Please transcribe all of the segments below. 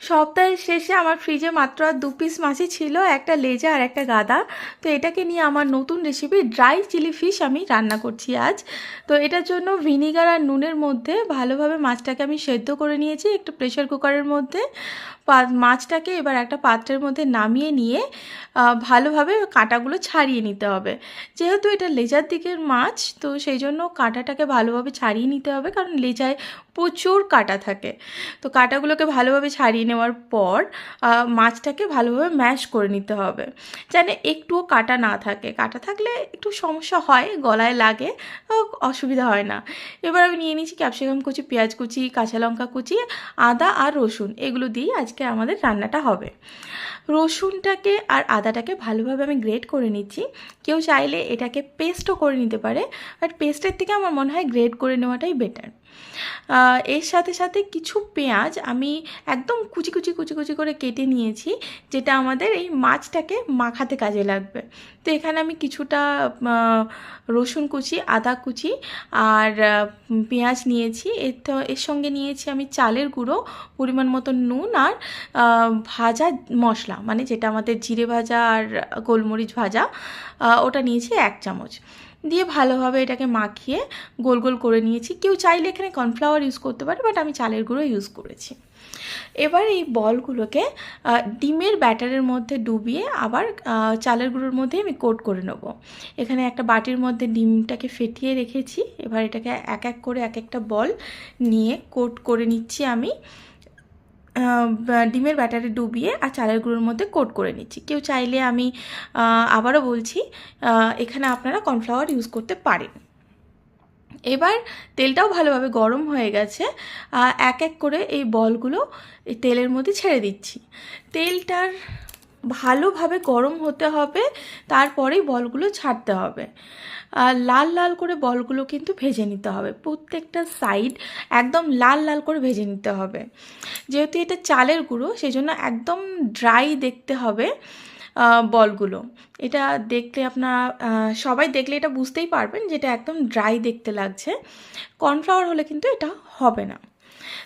সপ্তাহের শেষে আমার ফ্রিজে মাত্র আর 2 পিস মাছই ছিল, একটা লেজা আর একটা গাদা। তো এটাকে নিয়ে আমার নতুন রেসিপি ড্রাই চিলি ফিশ আমি রান্না করছি আজ। তো এটার জন্য ভিনিগার আর নুনের মধ্যে ভালোভাবে মাছটাকে আমি সেদ্ধ করে নিয়েছি একটু প্রেশার কুকারের মধ্যে। মাছটাকে এবার একটা পাত্রের মধ্যে নামিয়ে নিয়ে ভালোভাবে কাঁটাগুলো ছাড়িয়ে নিতে হবে। যেহেতু এটা লেজার দিকের মাছ, তো সেই জন্য কাঁটাটাকে ভালোভাবে ছাড়িয়ে নিতে হবে, কারণ লেজায় প্রচুর কাঁটা থাকে। তো কাঁটাগুলোকে ভালোভাবে ছাড়িয়ে নেওয়ার পর মাছটাকে ভালোভাবে ম্যাশ করে নিতে হবে, যেন একটুও কাঁটা না থাকে। কাঁটা থাকলে একটু সমস্যা হয়, গলায় লাগে, অসুবিধা হয় না। এবার আমি নিয়ে নিয়েছি ক্যাপসিকাম কুচি, পেঁয়াজ কুচি, কাঁচা লঙ্কা কুচি, আদা আর রসুন, এগুলো দিয়েই আজকে আমাদের রান্নাটা হবে। রসুনটাকে আর আদাটাকে ভালোভাবে আমি গ্রেট করে নিচ্ছি। কেউ চাইলে এটাকে পেস্টও করে নিতে পারে, বাট পেস্টের থেকে আমার মনে হয় গ্রেট করে নেওয়াটাই বেটার। এর সাথে সাথে কিছু পেঁয়াজ আমি একদম কুচি কুচি কুচি কুচি করে কেটে নিয়েছি, যেটা আমাদের এই মাছটাকে মাখাতে কাজে লাগবে। তো এখানে আমি কিছুটা রসুন কুচি, আদা কুচি আর পেঁয়াজ নিয়েছি। এর সঙ্গে নিয়েছি আমি চালের গুঁড়ো, পরিমাণ মতো নুন আর ভাজা মশলা, মানে যেটা আমাদের জিরে ভাজা আর গোলমরিচ ভাজা, ওটা নিয়েছি 1 চামচ। দিয়ে ভালোভাবে এটাকে মাখিয়ে গোল গোল করে নিয়েছি। কেউ চাইলে এখানে কর্নফ্লাওয়ার ইউজ করতে পারে, বাট আমি চালের গুঁড়ো ইউজ করেছি। এবার এই বলগুলোকে ডিমের ব্যাটারের মধ্যে ডুবিয়ে আবার চালের গুঁড়োর মধ্যে আমি কোট করে নেব। এখানে একটা বাটির মধ্যে ডিমটাকে ফেটিয়ে রেখেছি। এবার এটাকে এক এক করে এক একটা বল নিয়ে কোট করে নিচ্ছি আমি। ডিমের ব্যাটারে ডুবিয়ে আর চালের গুঁড়োর মধ্যে কোট করে নিচ্ছি। কেউ চাইলে আমি আবারও বলছি, এখানে আপনারা কর্নফ্লাওয়ার ইউজ করতে পারেন। এবার তেলটাও ভালোভাবে গরম হয়ে গেছে। এক এক করে এই বলগুলো এই তেলের মধ্যে ছেড়ে দিচ্ছি। তেলটার ভালোভাবে গরম হতে হবে, তারপরেই বলগুলো ছাড়তে হবে। লাল লাল করে বলগুলো কিন্তু ভেজে নিতে হবে, প্রত্যেকটা সাইড একদম লাল লাল করে ভেজে নিতে হবে। যেহেতু এটা চালের গুঁড়ো, সেই জন্য একদম ড্রাই দেখতে হবে বলগুলো। এটা দেখলে আপনারা সবাই দেখলে এটা বুঝতেই পারবেন যে এটা একদম ড্রাই দেখতে লাগছে। কর্নফ্লাওয়ার হলে কিন্তু এটা হবে না।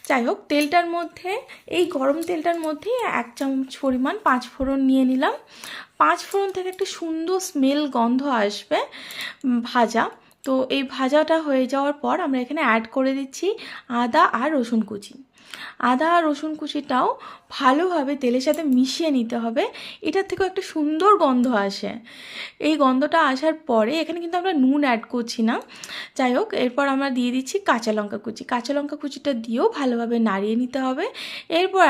যাই হোক, তেলটার মধ্যে, এই গরম তেলটার মধ্যে 1 চামচ পরিমাণ 5 ফোড়ন নিয়ে নিলাম। 5 ফোড়ন থেকে একটা সুন্দর স্মেল, গন্ধ আসবে ভাজা। তো এই ভাজাটা হয়ে যাওয়ার পর আমরা এখানে অ্যাড করে দিচ্ছি আদা আর রসুন কুচি। আদা আর রসুন কুচিটাও ভালোভাবে তেলের সাথে মিশিয়ে নিতে হবে। এটার থেকেও একটা সুন্দর গন্ধ আসে। এই গন্ধটা আসার পরে এখানে কিন্তু আমরা নুন অ্যাড করছি না। যাই হোক, এরপর আমরা দিয়ে দিচ্ছি কাঁচা লঙ্কা কুচি। কাঁচা লঙ্কা কুচিটা দিয়েও ভালোভাবে নাড়িয়ে নিতে হবে। এরপর